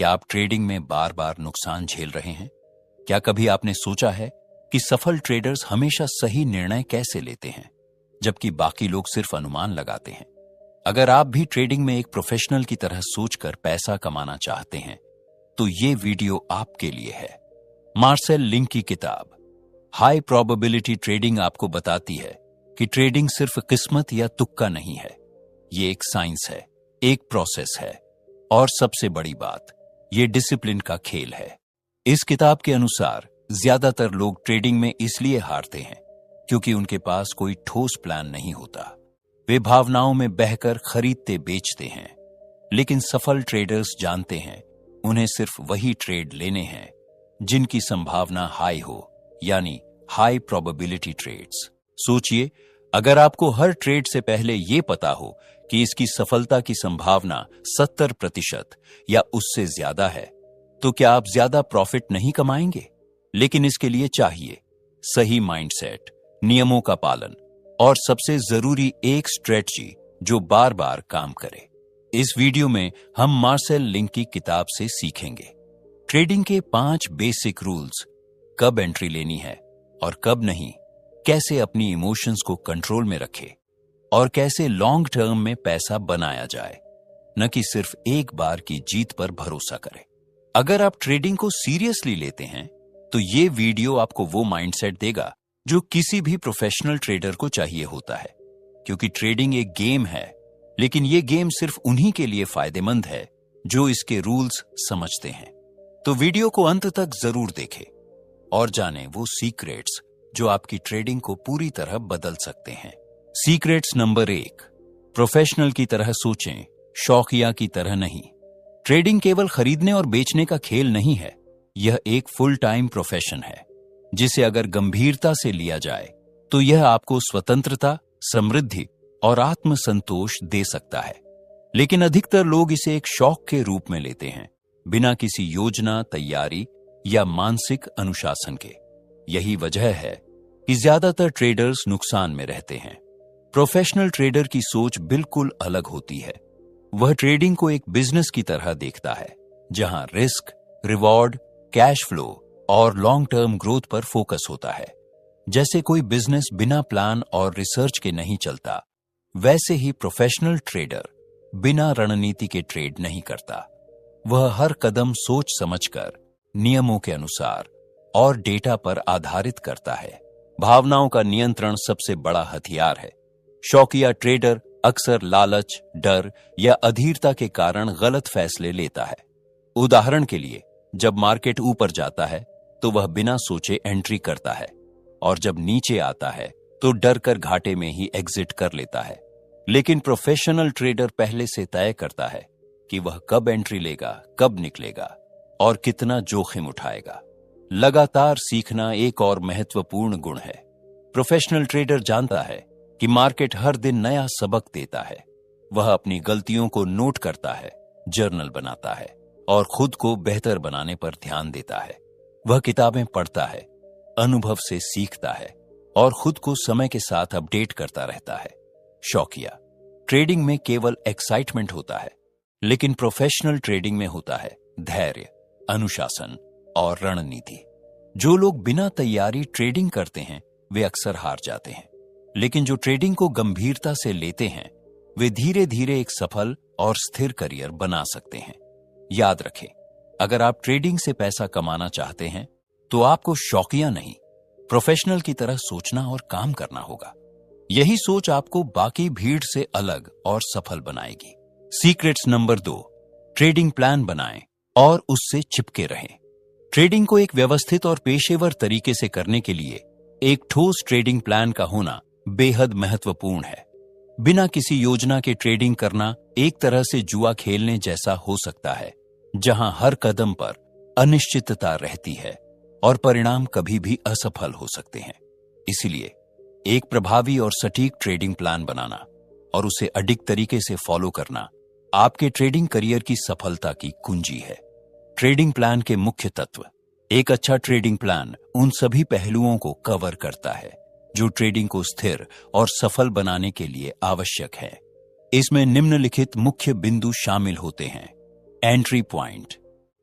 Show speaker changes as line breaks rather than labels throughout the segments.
क्या आप ट्रेडिंग में बार बार नुकसान झेल रहे हैं? क्या कभी आपने सोचा है कि सफल ट्रेडर्स हमेशा सही निर्णय कैसे लेते हैं, जबकि बाकी लोग सिर्फ अनुमान लगाते हैं? अगर आप भी ट्रेडिंग में एक प्रोफेशनल की तरह सोचकर पैसा कमाना चाहते हैं, तो ये वीडियो आपके लिए है। मार्सेल लिंक की किताब हाई प्रोबेबिलिटी ट्रेडिंग आपको बताती है कि ट्रेडिंग सिर्फ किस्मत या तुक्का नहीं है। ये एक साइंस है, एक प्रोसेस है, और सबसे बड़ी बात, ये डिसिप्लिन का खेल है। इस किताब के अनुसार ज्यादातर लोग ट्रेडिंग में इसलिए हारते हैं क्योंकि उनके पास कोई ठोस प्लान नहीं होता। वे भावनाओं में बहकर खरीदते बेचते हैं। लेकिन सफल ट्रेडर्स जानते हैं उन्हें सिर्फ वही ट्रेड लेने हैं जिनकी संभावना हाई हो, यानी हाई प्रोबेबिलिटी ट्रेड्स। सोचिए, अगर आपको हर ट्रेड से पहले यह पता हो कि इसकी सफलता की संभावना 70% या उससे ज्यादा है, तो क्या आप ज्यादा प्रॉफिट नहीं कमाएंगे? लेकिन इसके लिए चाहिए सही माइंडसेट, नियमों का पालन और सबसे जरूरी एक स्ट्रेटजी जो बार बार काम करे। इस वीडियो में हम मार्सेल लिंक की किताब से सीखेंगे ट्रेडिंग के 5 बेसिक रूल्स, कब एंट्री लेनी है और कब नहीं, कैसे अपनी इमोशंस को कंट्रोल में रखे और कैसे लॉन्ग टर्म में पैसा बनाया जाए, न कि सिर्फ एक बार की जीत पर भरोसा करें। अगर आप ट्रेडिंग को सीरियसली लेते हैं तो ये वीडियो आपको वो माइंडसेट देगा जो किसी भी प्रोफेशनल ट्रेडर को चाहिए होता है। क्योंकि ट्रेडिंग एक गेम है, लेकिन ये गेम सिर्फ उन्हीं के लिए फायदेमंद है जो इसके रूल्स समझते हैं। तो वीडियो को अंत तक जरूर देखें और जानें वो सीक्रेट्स जो आपकी ट्रेडिंग को पूरी तरह बदल सकते हैं। सीक्रेट्स नंबर 1, प्रोफेशनल की तरह सोचें, शौकिया की तरह नहीं। ट्रेडिंग केवल खरीदने और बेचने का खेल नहीं है, यह एक फुल टाइम प्रोफेशन है जिसे अगर गंभीरता से लिया जाए तो यह आपको स्वतंत्रता, समृद्धि और आत्मसंतोष दे सकता है। लेकिन अधिकतर लोग इसे एक शौक के रूप में लेते हैं, बिना किसी योजना, तैयारी या मानसिक अनुशासन के। यही वजह है कि ज्यादातर ट्रेडर्स नुकसान में रहते हैं। प्रोफेशनल ट्रेडर की सोच बिल्कुल अलग होती है। वह ट्रेडिंग को एक बिजनेस की तरह देखता है, जहां रिस्क, रिवॉर्ड, कैश फ्लो और लॉन्ग टर्म ग्रोथ पर फोकस होता है। जैसे कोई बिजनेस बिना प्लान और रिसर्च के नहीं चलता, वैसे ही प्रोफेशनल ट्रेडर बिना रणनीति के ट्रेड नहीं करता। वह हर कदम सोच समझकर, नियमों के अनुसार और डेटा पर आधारित करता है। भावनाओं का नियंत्रण सबसे बड़ा हथियार है। शौकिया ट्रेडर अक्सर लालच, डर या अधीरता के कारण गलत फैसले लेता है। उदाहरण के लिए, जब मार्केट ऊपर जाता है तो वह बिना सोचे एंट्री करता है, और जब नीचे आता है तो डर कर घाटे में ही एग्जिट कर लेता है। लेकिन प्रोफेशनल ट्रेडर पहले से तय करता है कि वह कब एंट्री लेगा, कब निकलेगा और कितना जोखिम उठाएगा। लगातार सीखना एक और महत्वपूर्ण गुण है। प्रोफेशनल ट्रेडर जानता है कि मार्केट हर दिन नया सबक देता है। वह अपनी गलतियों को नोट करता है, जर्नल बनाता है और खुद को बेहतर बनाने पर ध्यान देता है। वह किताबें पढ़ता है, अनुभव से सीखता है और खुद को समय के साथ अपडेट करता रहता है। शौकिया ट्रेडिंग में केवल एक्साइटमेंट होता है, लेकिन प्रोफेशनल ट्रेडिंग में होता है धैर्य, अनुशासन और रणनीति। जो लोग बिना तैयारी ट्रेडिंग करते हैं वे अक्सर हार जाते हैं, लेकिन जो ट्रेडिंग को गंभीरता से लेते हैं वे धीरे धीरे एक सफल और स्थिर करियर बना सकते हैं। याद रखें, अगर आप ट्रेडिंग से पैसा कमाना चाहते हैं तो आपको शौकिया नहीं, प्रोफेशनल की तरह सोचना और काम करना होगा। यही सोच आपको बाकी भीड़ से अलग और सफल बनाएगी। सीक्रेट्स नंबर 2, ट्रेडिंग प्लान बनाएं और उससे चिपके रहें। ट्रेडिंग को एक व्यवस्थित और पेशेवर तरीके से करने के लिए एक ठोस ट्रेडिंग प्लान का होना बेहद महत्वपूर्ण है। बिना किसी योजना के ट्रेडिंग करना एक तरह से जुआ खेलने जैसा हो सकता है, जहां हर कदम पर अनिश्चितता रहती है और परिणाम कभी भी असफल हो सकते हैं। इसलिए एक प्रभावी और सटीक ट्रेडिंग प्लान बनाना और उसे अडिग तरीके से फॉलो करना आपके ट्रेडिंग करियर की सफलता की कुंजी है। ट्रेडिंग प्लान के मुख्य तत्व। एक अच्छा ट्रेडिंग प्लान उन सभी पहलुओं को कवर करता है जो ट्रेडिंग को स्थिर और सफल बनाने के लिए आवश्यक है। इसमें निम्नलिखित मुख्य बिंदु शामिल होते हैं। एंट्री पॉइंट,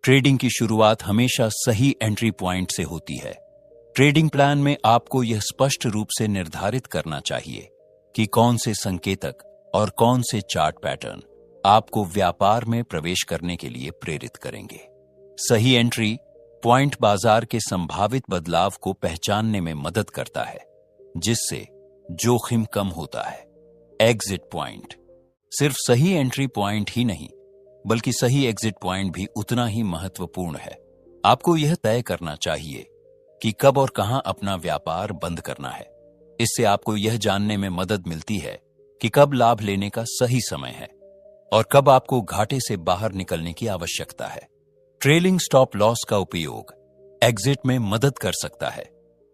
ट्रेडिंग की शुरुआत हमेशा सही एंट्री पॉइंट से होती है। ट्रेडिंग प्लान में आपको यह स्पष्ट रूप से निर्धारित करना चाहिए कि कौन से संकेतक और कौन से चार्ट पैटर्न आपको व्यापार में प्रवेश करने के लिए प्रेरित करेंगे। सही एंट्री पॉइंट बाजार के संभावित बदलाव को पहचानने में मदद करता है, जिससे जोखिम कम होता है। एग्जिट पॉइंट सिर्फ सही एंट्री पॉइंट ही नहीं, बल्कि सही एग्जिट पॉइंट भी उतना ही महत्वपूर्ण है। आपको यह तय करना चाहिए कि कब और कहां अपना व्यापार बंद करना है। इससे आपको यह जानने में मदद मिलती है कि कब लाभ लेने का सही समय है और कब आपको घाटे से बाहर निकलने की आवश्यकता है। ट्रेलिंग स्टॉप लॉस का उपयोग एग्जिट में मदद कर सकता है,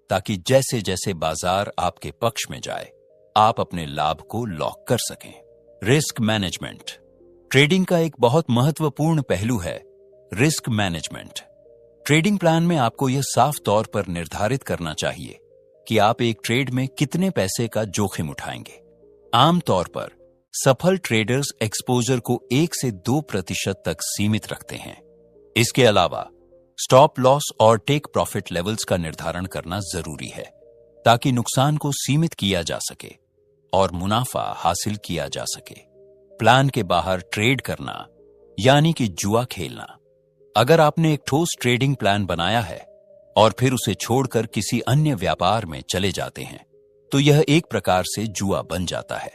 ताकि जैसे जैसे बाजार आपके पक्ष में जाए, आप अपने लाभ को लॉक कर सकें। रिस्क मैनेजमेंट ट्रेडिंग का एक बहुत महत्वपूर्ण पहलू है। रिस्क मैनेजमेंट ट्रेडिंग प्लान में आपको यह साफ तौर पर निर्धारित करना चाहिए कि आप एक ट्रेड में कितने पैसे का जोखिम उठाएंगे। आमतौर पर सफल ट्रेडर्स एक्सपोजर को 1 से 2% तक सीमित रखते हैं। इसके अलावा स्टॉप लॉस और टेक प्रॉफिट लेवल्स का निर्धारण करना जरूरी है, ताकि नुकसान को सीमित किया जा सके और मुनाफा हासिल किया जा सके। प्लान के बाहर ट्रेड करना यानी कि जुआ खेलना। अगर आपने एक ठोस ट्रेडिंग प्लान बनाया है और फिर उसे छोड़कर किसी अन्य व्यापार में चले जाते हैं, तो यह एक प्रकार से जुआ बन जाता है।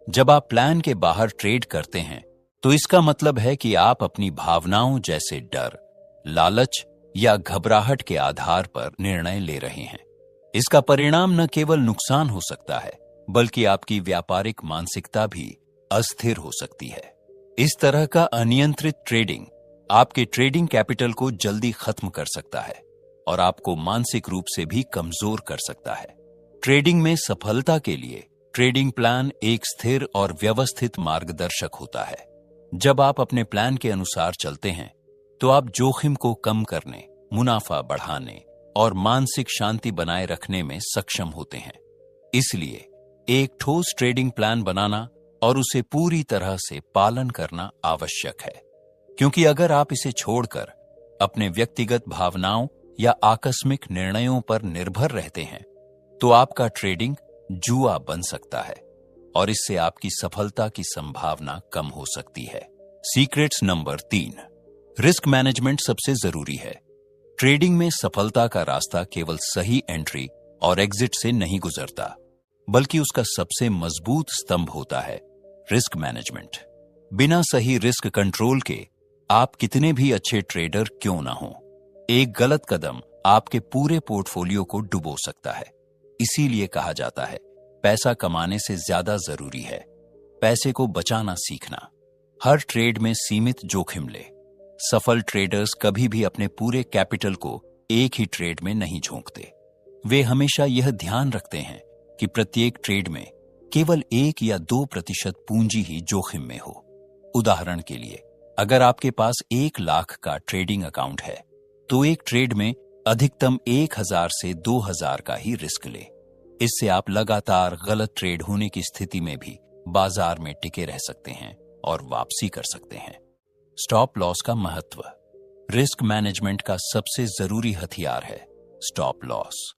जब आप प्लान के बाहर ट्रेड करते हैं, तो इसका मतलब है कि आप अपनी भावनाओं जैसे डर, लालच या घबराहट के आधार पर निर्णय ले रहे हैं। इसका परिणाम न केवल नुकसान हो सकता है, बल्कि आपकी व्यापारिक मानसिकता भी अस्थिर हो सकती है। इस तरह का अनियंत्रित ट्रेडिंग आपके ट्रेडिंग कैपिटल को जल्दी खत्म कर सकता है और आपको मानसिक रूप से भी कमजोर कर सकता है। ट्रेडिंग में सफलता के लिए ट्रेडिंग प्लान एक स्थिर और व्यवस्थित मार्गदर्शक होता है। जब आप अपने प्लान के अनुसार चलते हैं, तो आप जोखिम को कम करने, मुनाफा बढ़ाने और मानसिक शांति बनाए रखने में सक्षम होते हैं। इसलिए एक ठोस ट्रेडिंग प्लान बनाना और उसे पूरी तरह से पालन करना आवश्यक है, क्योंकि अगर आप इसे छोड़कर अपने व्यक्तिगत भावनाओं या आकस्मिक निर्णयों पर निर्भर रहते हैं, तो आपका ट्रेडिंग जुआ बन सकता है और इससे आपकी सफलता की संभावना कम हो सकती है। सीक्रेट्स नंबर 3, रिस्क मैनेजमेंट सबसे जरूरी है। ट्रेडिंग में सफलता का रास्ता केवल सही एंट्री और एग्जिट से नहीं गुजरता, बल्कि उसका सबसे मजबूत स्तंभ होता है रिस्क मैनेजमेंट। बिना सही रिस्क कंट्रोल के आप कितने भी अच्छे ट्रेडर क्यों ना हो, एक गलत कदम आपके पूरे पोर्टफोलियो को डुबो सकता है। इसीलिए कहा जाता है, पैसा कमाने से ज्यादा जरूरी है पैसे को बचाना सीखना। हर ट्रेड में सीमित जोखिम ले। सफल ट्रेडर्स कभी भी अपने पूरे कैपिटल को एक ही ट्रेड में नहीं झोंकते। वे हमेशा यह ध्यान रखते हैं कि प्रत्येक ट्रेड में केवल 1 या 2% पूंजी ही जोखिम में हो। उदाहरण के लिए, अगर आपके पास 1 लाख का ट्रेडिंग अकाउंट है, तो एक ट्रेड में अधिकतम 1000 से 2000 का ही रिस्क ले। इससे आप लगातार गलत ट्रेड होने की स्थिति में भी बाजार में टिके रह सकते हैं और वापसी कर सकते हैं। स्टॉप लॉस का महत्व। रिस्क मैनेजमेंट का सबसे जरूरी हथियार है स्टॉप लॉस।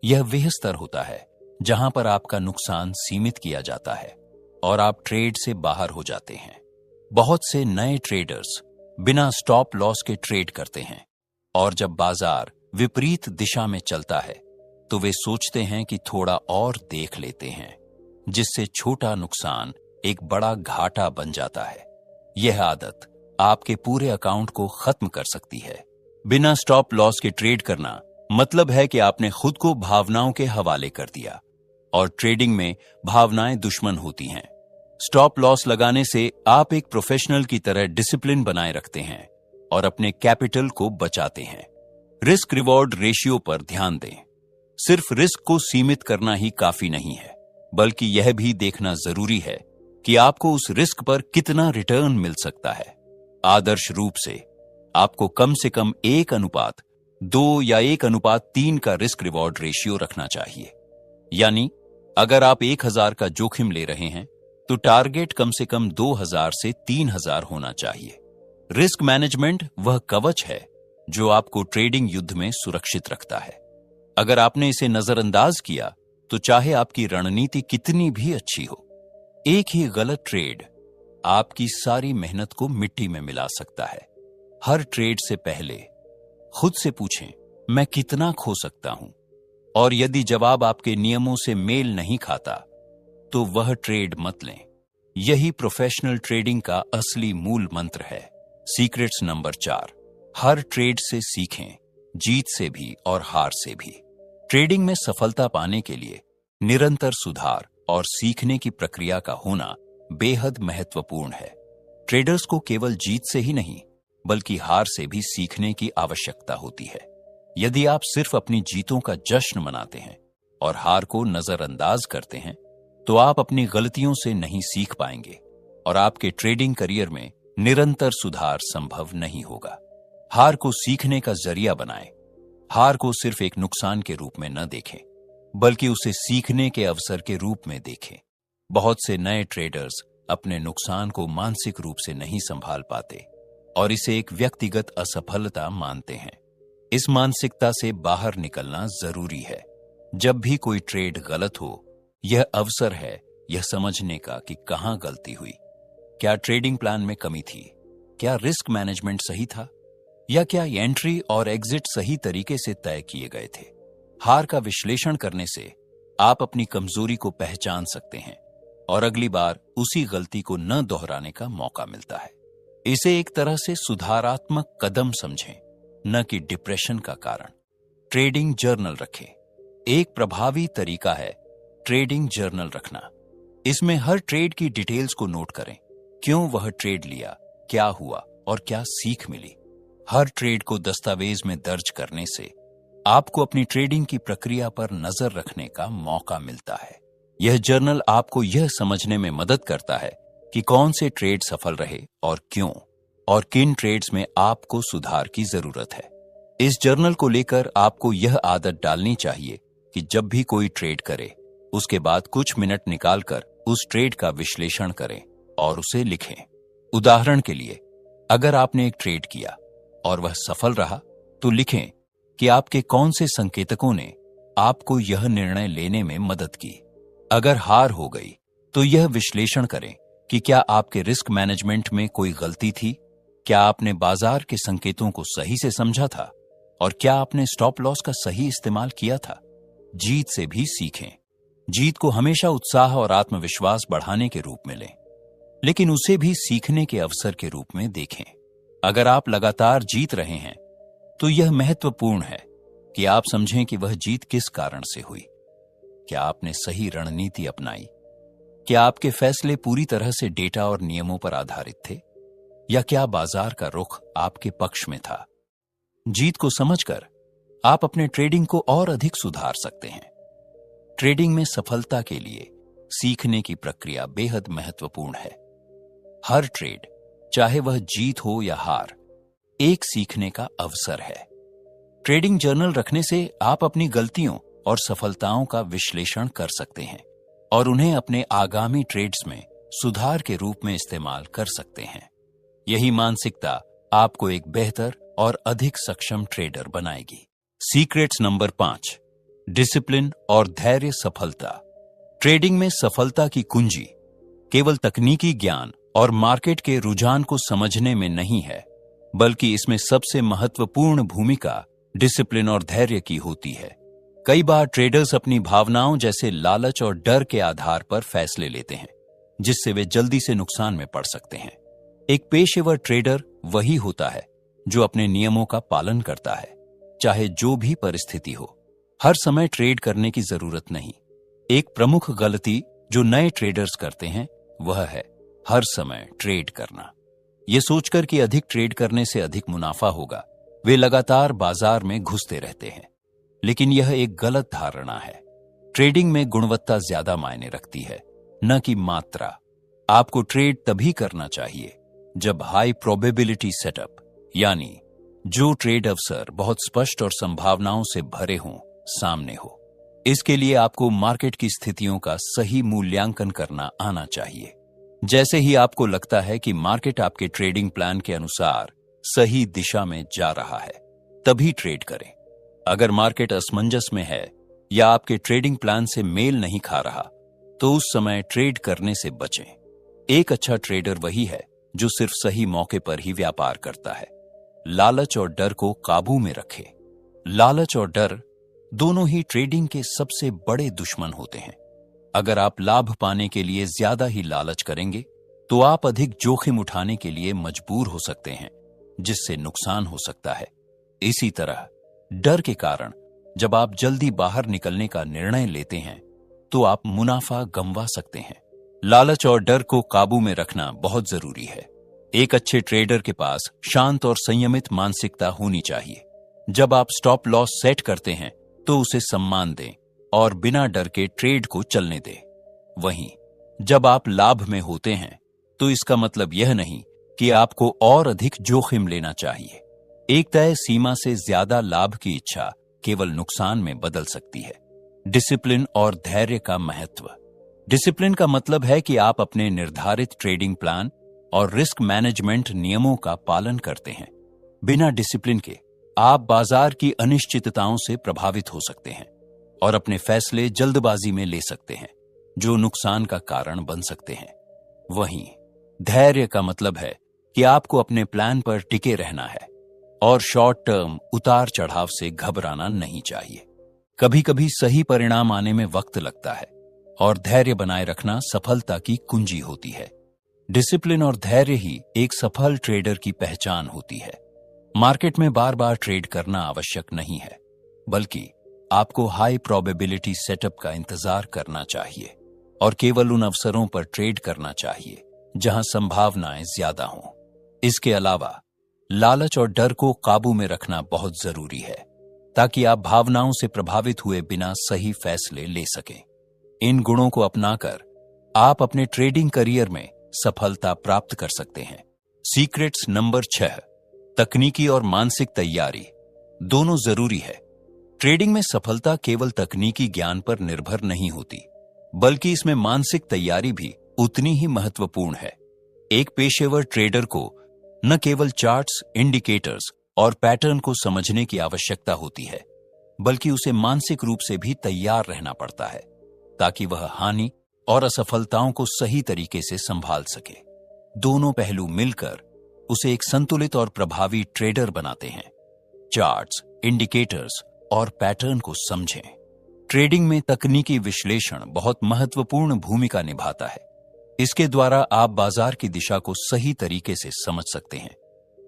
यह वह स्तर होता है जहां पर आपका नुकसान सीमित किया जाता है और आप ट्रेड से बाहर हो जाते हैं। बहुत से नए ट्रेडर्स बिना स्टॉप लॉस के ट्रेड करते हैं और जब बाजार विपरीत दिशा में चलता है, तो वे सोचते हैं कि थोड़ा और देख लेते हैं, जिससे छोटा नुकसान एक बड़ा घाटा बन जाता है। यह आदत आपके पूरे अकाउंट को खत्म कर सकती है। बिना स्टॉप लॉस के ट्रेड करना मतलब है कि आपने खुद को भावनाओं के हवाले कर दिया, और ट्रेडिंग में भावनाएं दुश्मन होती हैं। स्टॉप लॉस लगाने से आप एक प्रोफेशनल की तरह डिसिप्लिन बनाए रखते हैं और अपने कैपिटल को बचाते हैं। रिस्क रिवॉर्ड रेशियो पर ध्यान दें। सिर्फ रिस्क को सीमित करना ही काफी नहीं है, बल्कि यह भी देखना जरूरी है कि आपको उस रिस्क पर कितना रिटर्न मिल सकता है। आदर्श रूप से आपको कम से कम 1:2 या 1:3 का रिस्क रिवॉर्ड रेशियो रखना चाहिए। यानी अगर आप 1000 का जोखिम ले रहे हैं, तो टारगेट कम से कम 2000 से 3000 होना चाहिए। रिस्क मैनेजमेंट वह कवच है जो आपको ट्रेडिंग युद्ध में सुरक्षित रखता है। अगर आपने इसे नजरअंदाज किया तो चाहे आपकी रणनीति कितनी भी अच्छी हो, एक ही गलत ट्रेड आपकी सारी मेहनत को मिट्टी में मिला सकता है। हर ट्रेड से पहले खुद से पूछें, मैं कितना खो सकता हूं? और यदि जवाब आपके नियमों से मेल नहीं खाता तो वह ट्रेड मत लें। यही प्रोफेशनल ट्रेडिंग का असली मूल मंत्र है। सीक्रेट्स नंबर 4, हर ट्रेड से सीखें, जीत से भी और हार से भी। ट्रेडिंग में सफलता पाने के लिए निरंतर सुधार और सीखने की प्रक्रिया का होना बेहद महत्वपूर्ण है। ट्रेडर्स को केवल जीत से ही नहीं बल्कि हार से भी सीखने की आवश्यकता होती है। यदि आप सिर्फ अपनी जीतों का जश्न मनाते हैं और हार को नजरअंदाज करते हैं तो आप अपनी गलतियों से नहीं सीख पाएंगे और आपके ट्रेडिंग करियर में निरंतर सुधार संभव नहीं होगा। हार को सीखने का जरिया बनाएं। हार को सिर्फ एक नुकसान के रूप में न देखें बल्कि उसे सीखने के अवसर के रूप में देखें। बहुत से नए ट्रेडर्स अपने नुकसान को मानसिक रूप से नहीं संभाल पाते और इसे एक व्यक्तिगत असफलता मानते हैं। इस मानसिकता से बाहर निकलना जरूरी है। जब भी कोई ट्रेड गलत हो, यह अवसर है यह समझने का कि कहां गलती हुई। क्या ट्रेडिंग प्लान में कमी थी? क्या रिस्क मैनेजमेंट सही था? या क्या एंट्री और एग्जिट सही तरीके से तय किए गए थे? हार का विश्लेषण करने से आप अपनी कमजोरी को पहचान सकते हैं और अगली बार उसी गलती को न दोहराने का मौका मिलता है। इसे एक तरह से सुधारात्मक कदम समझें, न कि डिप्रेशन का कारण। ट्रेडिंग जर्नल रखें। एक प्रभावी तरीका है ट्रेडिंग जर्नल रखना। इसमें हर ट्रेड की डिटेल्स को नोट करें। क्यों वह ट्रेड लिया, क्या हुआ और क्या सीख मिली। हर ट्रेड को दस्तावेज में दर्ज करने से आपको अपनी ट्रेडिंग की प्रक्रिया पर नजर रखने का मौका मिलता है। यह जर्नल आपको यह समझने में मदद करता है कि कौन से ट्रेड सफल रहे और क्यों, और किन ट्रेड्स में आपको सुधार की जरूरत है। इस जर्नल को लेकर आपको यह आदत डालनी चाहिए कि जब भी कोई ट्रेड करे उसके बाद कुछ मिनट निकालकर उस ट्रेड का विश्लेषण करें और उसे लिखें। उदाहरण के लिए, अगर आपने एक ट्रेड किया और वह सफल रहा तो लिखें कि आपके कौन से संकेतकों ने आपको यह निर्णय लेने में मदद की। अगर हार हो गई तो यह विश्लेषण करें कि क्या आपके रिस्क मैनेजमेंट में कोई गलती थी, क्या आपने बाजार के संकेतों को सही से समझा था और क्या आपने स्टॉप लॉस का सही इस्तेमाल किया था। जीत से भी सीखें। जीत को हमेशा उत्साह और आत्मविश्वास बढ़ाने के रूप में लें, लेकिन उसे भी सीखने के अवसर के रूप में देखें। अगर आप लगातार जीत रहे हैं तो यह महत्वपूर्ण है कि आप समझें कि वह जीत किस कारण से हुई। क्या आपने सही रणनीति अपनाई? क्या आपके फैसले पूरी तरह से डेटा और नियमों पर आधारित थे, या क्या बाजार का रुख आपके पक्ष में था? जीत को समझकर आप अपने ट्रेडिंग को और अधिक सुधार सकते हैं। ट्रेडिंग में सफलता के लिए सीखने की प्रक्रिया बेहद महत्वपूर्ण है। हर ट्रेड, चाहे वह जीत हो या हार, एक सीखने का अवसर है। ट्रेडिंग जर्नल रखने से आप अपनी गलतियों और सफलताओं का विश्लेषण कर सकते हैं और उन्हें अपने आगामी ट्रेड्स में सुधार के रूप में इस्तेमाल कर सकते हैं। यही मानसिकता आपको एक बेहतर और अधिक सक्षम ट्रेडर बनाएगी। सीक्रेट्स नंबर 5, डिसिप्लिन और धैर्य सफलता। ट्रेडिंग में सफलता की कुंजी केवल तकनीकी ज्ञान और मार्केट के रुझान को समझने में नहीं है, बल्कि इसमें सबसे महत्वपूर्ण भूमिका डिसिप्लिन और धैर्य की होती है। कई बार ट्रेडर्स अपनी भावनाओं जैसे लालच और डर के आधार पर फैसले लेते हैं, जिससे वे जल्दी से नुकसान में पड़ सकते हैं। एक पेशेवर ट्रेडर वही होता है जो अपने नियमों का पालन करता है, चाहे जो भी परिस्थिति हो। हर समय ट्रेड करने की जरूरत नहीं। एक प्रमुख गलती जो नए ट्रेडर्स करते हैं वह है हर समय ट्रेड करना। यह सोचकर कि अधिक ट्रेड करने से अधिक मुनाफा होगा, वे लगातार बाजार में घुसते रहते हैं। लेकिन यह एक गलत धारणा है। ट्रेडिंग में गुणवत्ता ज्यादा मायने रखती है, न कि मात्रा। आपको ट्रेड तभी करना चाहिए जब हाई प्रोबेबिलिटी सेटअप, यानी जो ट्रेड अवसर बहुत स्पष्ट और संभावनाओं से भरे हों, सामने हो। इसके लिए आपको मार्केट की स्थितियों का सही मूल्यांकन करना आना चाहिए। जैसे ही आपको लगता है कि मार्केट आपके ट्रेडिंग प्लान के अनुसार सही दिशा में जा रहा है, तभी ट्रेड करें। अगर मार्केट असमंजस में है या आपके ट्रेडिंग प्लान से मेल नहीं खा रहा, तो उस समय ट्रेड करने से बचें। एक अच्छा ट्रेडर वही है जो सिर्फ सही मौके पर ही व्यापार करता है। लालच और डर को काबू में रखें। लालच और डर दोनों ही ट्रेडिंग के सबसे बड़े दुश्मन होते हैं। अगर आप लाभ पाने के लिए ज्यादा ही लालच करेंगे, तो आप अधिक जोखिम उठाने के लिए मजबूर हो सकते हैं, जिससे नुकसान हो सकता है। इसी तरह डर के कारण जब आप जल्दी बाहर निकलने का निर्णय लेते हैं, तो आप मुनाफा गंवा सकते हैं। लालच और डर को काबू में रखना बहुत जरूरी है। एक अच्छे ट्रेडर के पास शांत और संयमित मानसिकता होनी चाहिए। जब आप स्टॉप लॉस सेट करते हैं, तो उसे सम्मान दें और बिना डर के ट्रेड को चलने दें। वहीं जब आप लाभ में होते हैं, तो इसका मतलब यह नहीं कि आपको और अधिक जोखिम लेना चाहिए। एक तय सीमा से ज्यादा लाभ की इच्छा केवल नुकसान में बदल सकती है। डिसिप्लिन और धैर्य का महत्व। डिसिप्लिन का मतलब है कि आप अपने निर्धारित ट्रेडिंग प्लान और रिस्क मैनेजमेंट नियमों का पालन करते हैं। बिना डिसिप्लिन के आप बाजार की अनिश्चितताओं से प्रभावित हो सकते हैं और अपने फैसले जल्दबाजी में ले सकते हैं, जो नुकसान का कारण बन सकते हैं। वहीं धैर्य का मतलब है कि आपको अपने प्लान पर टिके रहना है और शॉर्ट टर्म उतार चढ़ाव से घबराना नहीं चाहिए। कभी कभी सही परिणाम आने में वक्त लगता है और धैर्य बनाए रखना सफलता की कुंजी होती है। डिसिप्लिन और धैर्य ही एक सफल ट्रेडर की पहचान होती है। मार्केट में बार बार ट्रेड करना आवश्यक नहीं है, बल्कि आपको हाई प्रोबेबिलिटी सेटअप का इंतजार करना चाहिए और केवल उन अवसरों पर ट्रेड करना चाहिए जहां संभावनाएं ज्यादा हों। इसके अलावा लालच और डर को काबू में रखना बहुत जरूरी है, ताकि आप भावनाओं से प्रभावित हुए बिना सही फैसले ले सकें। इन गुणों को अपनाकर आप अपने ट्रेडिंग करियर में सफलता प्राप्त कर सकते हैं। सीक्रेट्स नंबर 6, तकनीकी और मानसिक तैयारी दोनों जरूरी है। ट्रेडिंग में सफलता केवल तकनीकी ज्ञान पर निर्भर नहीं होती, बल्कि इसमें मानसिक तैयारी भी उतनी ही महत्वपूर्ण है। एक पेशेवर ट्रेडर को न केवल चार्ट्स, इंडिकेटर्स और पैटर्न को समझने की आवश्यकता होती है, बल्कि उसे मानसिक रूप से भी तैयार रहना पड़ता है, ताकि वह हानि और असफलताओं को सही तरीके से संभाल सके। दोनों पहलू मिलकर उसे एक संतुलित और प्रभावी ट्रेडर बनाते हैं। चार्ट्स, इंडिकेटर्स और पैटर्न को समझें। ट्रेडिंग में तकनीकी विश्लेषण बहुत महत्वपूर्ण भूमिका निभाता है। इसके द्वारा आप बाजार की दिशा को सही तरीके से समझ सकते हैं।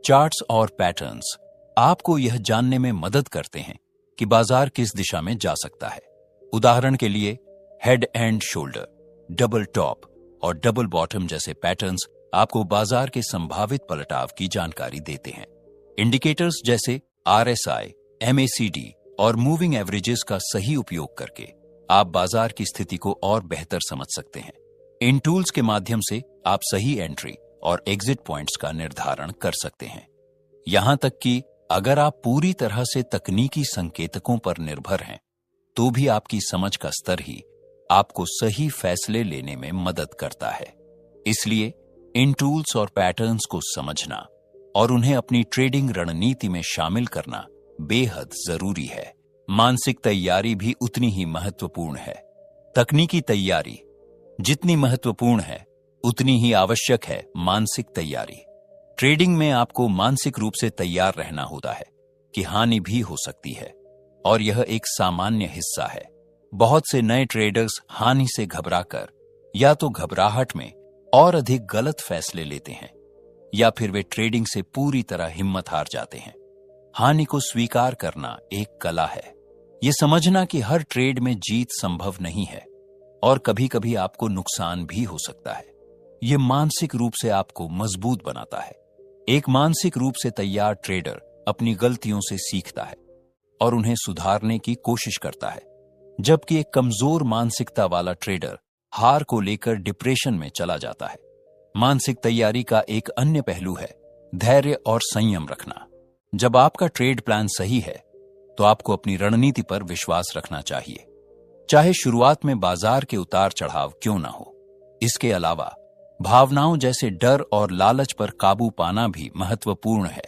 चार्ट्स और पैटर्न्स आपको यह जानने में मदद करते हैं कि बाजार किस दिशा में जा सकता है। उदाहरण के लिए head and shoulder, double top और डबल बॉटम जैसे पैटर्न्स आपको बाजार के संभावित पलटाव की जानकारी देते हैं। इंडिकेटर्स जैसे RSI, MACD और मूविंग एवरेजेस का सही उपयोग करके आप बाजार की स्थिति को और बेहतर समझ सकते हैं। इन टूल्स के माध्यम से आप सही एंट्री और एग्जिट पॉइंट्स का निर्धारण कर सकते हैं। यहां तक कि अगर आप पूरी तरह से तकनीकी संकेतकों पर निर्भर हैं, तो भी आपकी समझ का स्तर ही आपको सही फैसले लेने में मदद करता है। इसलिए इन टूल्स और पैटर्न्स को समझना और उन्हें अपनी ट्रेडिंग रणनीति में शामिल करना बेहद जरूरी है। मानसिक तैयारी भी उतनी ही महत्वपूर्ण है। तकनीकी तैयारी जितनी महत्वपूर्ण है, उतनी ही आवश्यक है मानसिक तैयारी। ट्रेडिंग में आपको मानसिक रूप से तैयार रहना होता है कि हानि भी हो सकती है, और यह एक सामान्य हिस्सा है। बहुत से नए ट्रेडर्स हानि से घबराकर या तो घबराहट में और अधिक गलत फैसले लेते हैं, या फिर वे ट्रेडिंग से पूरी तरह हिम्मत हार जाते हैं। हानि को स्वीकार करना एक कला है। यह समझना कि हर ट्रेड में जीत संभव नहीं है और कभी कभी आपको नुकसान भी हो सकता है। यह मानसिक रूप से आपको मजबूत बनाता है। एक मानसिक रूप से तैयार ट्रेडर अपनी गलतियों से सीखता है और उन्हें सुधारने की कोशिश करता है, जबकि एक कमजोर मानसिकता वाला ट्रेडर हार को लेकर डिप्रेशन में चला जाता है। मानसिक तैयारी का एक अन्य पहलू है धैर्य और संयम रखना। जब आपका ट्रेड प्लान सही है, तो आपको अपनी रणनीति पर विश्वास रखना चाहिए, चाहे शुरुआत में बाजार के उतार चढ़ाव क्यों ना हो। इसके अलावा भावनाओं जैसे डर और लालच पर काबू पाना भी महत्वपूर्ण है।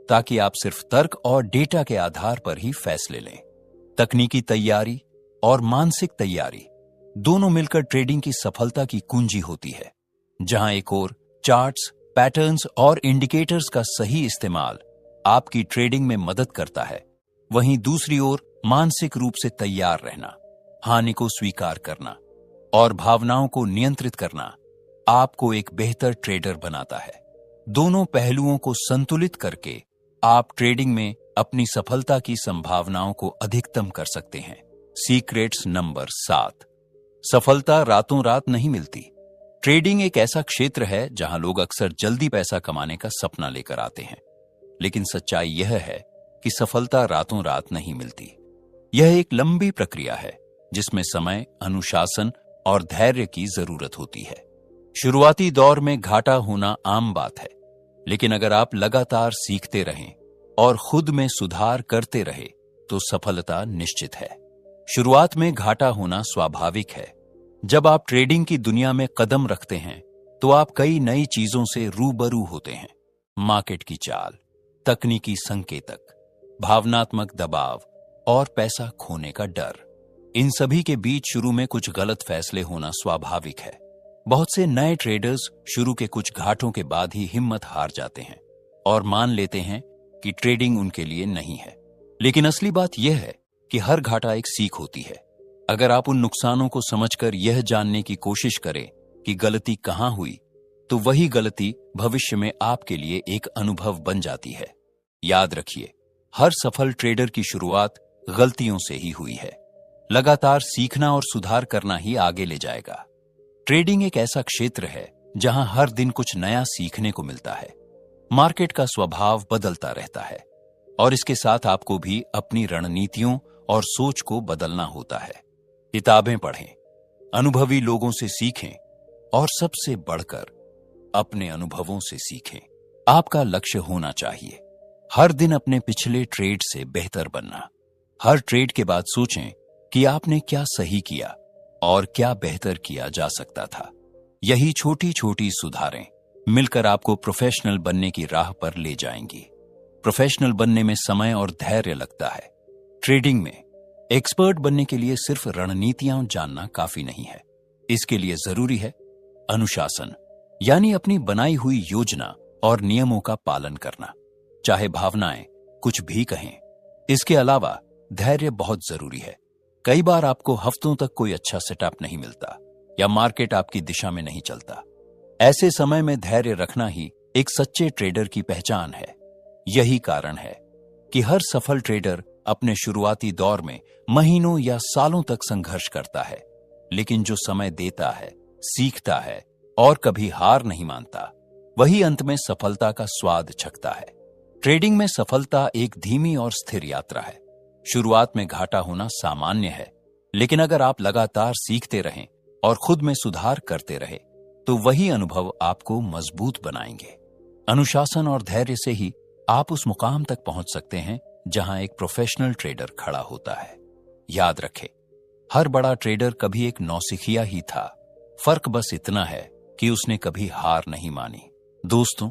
ताकि आप सिर्फ तर्क और डेटा के आधार पर ही फैसले लें। तकनीकी तैयारी और मानसिक तैयारी दोनों मिलकर ट्रेडिंग की सफलता की कुंजी होती है। जहां एक ओर चार्ट्स, पैटर्न्स और इंडिकेटर्स का सही इस्तेमाल आपकी ट्रेडिंग में मदद करता है, वहीं दूसरी ओर मानसिक रूप से तैयार रहना, हानि को स्वीकार करना और भावनाओं को नियंत्रित करना आपको एक बेहतर ट्रेडर बनाता है। दोनों पहलुओं को संतुलित करके आप ट्रेडिंग में अपनी सफलता की संभावनाओं को अधिकतम कर सकते हैं। सीक्रेट्स नंबर 7, सफलता रातों रात नहीं मिलती। ट्रेडिंग एक ऐसा क्षेत्र है जहां लोग अक्सर जल्दी पैसा कमाने का सपना लेकर आते हैं, लेकिन सच्चाई यह है कि सफलता रातों रात नहीं मिलती। यह एक लंबी प्रक्रिया है जिसमें समय, अनुशासन और धैर्य की जरूरत होती है। शुरुआती दौर में घाटा होना आम बात है, लेकिन अगर आप लगातार सीखते रहें और खुद में सुधार करते रहे तो सफलता निश्चित है। शुरुआत में घाटा होना स्वाभाविक है। जब आप ट्रेडिंग की दुनिया में कदम रखते हैं तो आप कई नई चीजों से रूबरू होते हैं। मार्केट की चाल, तकनीकी संकेतक, भावनात्मक दबाव और पैसा खोने का डर, इन सभी के बीच शुरू में कुछ गलत फैसले होना स्वाभाविक है। बहुत से नए ट्रेडर्स शुरू के कुछ घाटों के बाद ही हिम्मत हार जाते हैं और मान लेते हैं कि ट्रेडिंग उनके लिए नहीं है। लेकिन असली बात यह है कि हर घाटा एक सीख होती है। अगर आप उन नुकसानों को समझकर यह जानने की कोशिश करें कि गलती कहां हुई, तो वही गलती भविष्य में आपके लिए एक अनुभव बन जाती है। याद रखिए, हर सफल ट्रेडर की शुरुआत गलतियों से ही हुई है। लगातार सीखना और सुधार करना ही आगे ले जाएगा। ट्रेडिंग एक ऐसा क्षेत्र है जहां हर दिन कुछ नया सीखने को मिलता है। मार्केट का स्वभाव बदलता रहता है और इसके साथ आपको भी अपनी रणनीतियों और सोच को बदलना होता है। किताबें पढ़ें, अनुभवी लोगों से सीखें और सबसे बढ़कर अपने अनुभवों से सीखें। आपका लक्ष्य होना चाहिए हर दिन अपने पिछले ट्रेड से बेहतर बनना। हर ट्रेड के बाद सोचें कि आपने क्या सही किया और क्या बेहतर किया जा सकता था। यही छोटी छोटी सुधारें मिलकर आपको प्रोफेशनल बनने की राह पर ले जाएंगी। प्रोफेशनल बनने में समय और धैर्य लगता है। ट्रेडिंग में एक्सपर्ट बनने के लिए सिर्फ रणनीतियां जानना काफी नहीं है। इसके लिए जरूरी है अनुशासन, यानी अपनी बनाई हुई योजना और नियमों का पालन करना, चाहे भावनाएं कुछ भी कहें। इसके अलावा धैर्य बहुत जरूरी है। कई बार आपको हफ्तों तक कोई अच्छा सेटअप नहीं मिलता या मार्केट आपकी दिशा में नहीं चलता। ऐसे समय में धैर्य रखना ही एक सच्चे ट्रेडर की पहचान है। यही कारण है कि हर सफल ट्रेडर अपने शुरुआती दौर में महीनों या सालों तक संघर्ष करता है, लेकिन जो समय देता है, सीखता है और कभी हार नहीं मानता, वही अंत में सफलता का स्वाद चखता है। ट्रेडिंग में सफलता एक धीमी और स्थिर यात्रा है। शुरुआत में घाटा होना सामान्य है, लेकिन अगर आप लगातार सीखते रहें और खुद में सुधार करते रहे तो वही अनुभव आपको मजबूत बनाएंगे। अनुशासन और धैर्य से ही आप उस मुकाम तक पहुंच सकते हैं जहां एक प्रोफेशनल ट्रेडर खड़ा होता है। याद रखें, हर बड़ा ट्रेडर कभी एक नौसिखिया ही था। फर्क बस इतना है कि उसने कभी हार नहीं मानी। दोस्तों,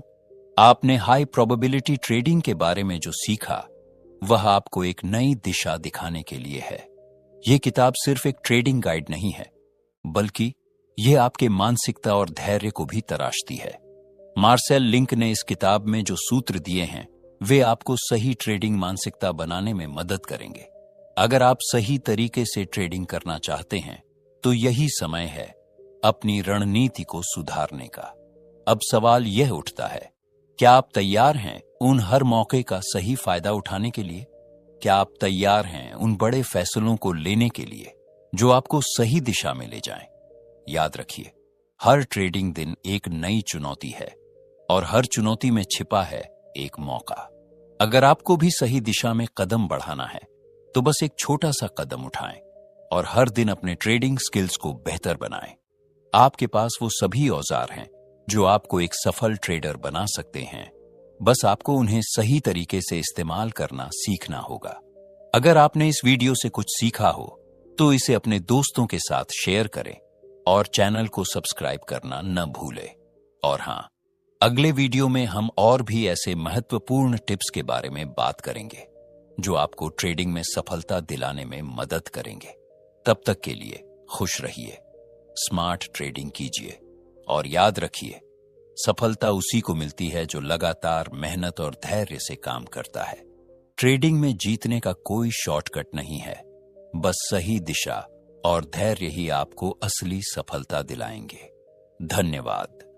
आपने हाई प्रोबेबिलिटी ट्रेडिंग के बारे में जो सीखा वह आपको एक नई दिशा दिखाने के लिए है। यह किताब सिर्फ एक ट्रेडिंग गाइड नहीं है, बल्कि यह आपके मानसिकता और धैर्य को भी तराशती है। मार्सेल लिंक ने इस किताब में जो सूत्र दिए हैं वे आपको सही ट्रेडिंग मानसिकता बनाने में मदद करेंगे। अगर आप सही तरीके से ट्रेडिंग करना चाहते हैं तो यही समय है अपनी रणनीति को सुधारने का। अब सवाल यह उठता है, क्या आप तैयार हैं उन हर मौके का सही फायदा उठाने के लिए? क्या आप तैयार हैं उन बड़े फैसलों को लेने के लिए जो आपको सही दिशा में ले जाएं? याद रखिए, हर ट्रेडिंग दिन एक नई चुनौती है और हर चुनौती में छिपा है एक मौका। अगर आपको भी सही दिशा में कदम बढ़ाना है तो बस एक छोटा सा कदम उठाएं और हर दिन अपने ट्रेडिंग स्किल्स को बेहतर बनाएं। आपके पास वो सभी औजार हैं जो आपको एक सफल ट्रेडर बना सकते हैं। बस आपको उन्हें सही तरीके से इस्तेमाल करना सीखना होगा। अगर आपने इस वीडियो से कुछ सीखा हो तो इसे अपने दोस्तों के साथ शेयर करें और चैनल को सब्सक्राइब करना न भूलें। और हां, अगले वीडियो में हम और भी ऐसे महत्वपूर्ण टिप्स के बारे में बात करेंगे जो आपको ट्रेडिंग में सफलता दिलाने में मदद करेंगे। तब तक के लिए खुश रहिए, स्मार्ट ट्रेडिंग कीजिए और याद रखिए, सफलता उसी को मिलती है जो लगातार मेहनत और धैर्य से काम करता है। ट्रेडिंग में जीतने का कोई शॉर्टकट नहीं है, बस सही दिशा और धैर्य ही आपको असली सफलता दिलाएंगे। धन्यवाद।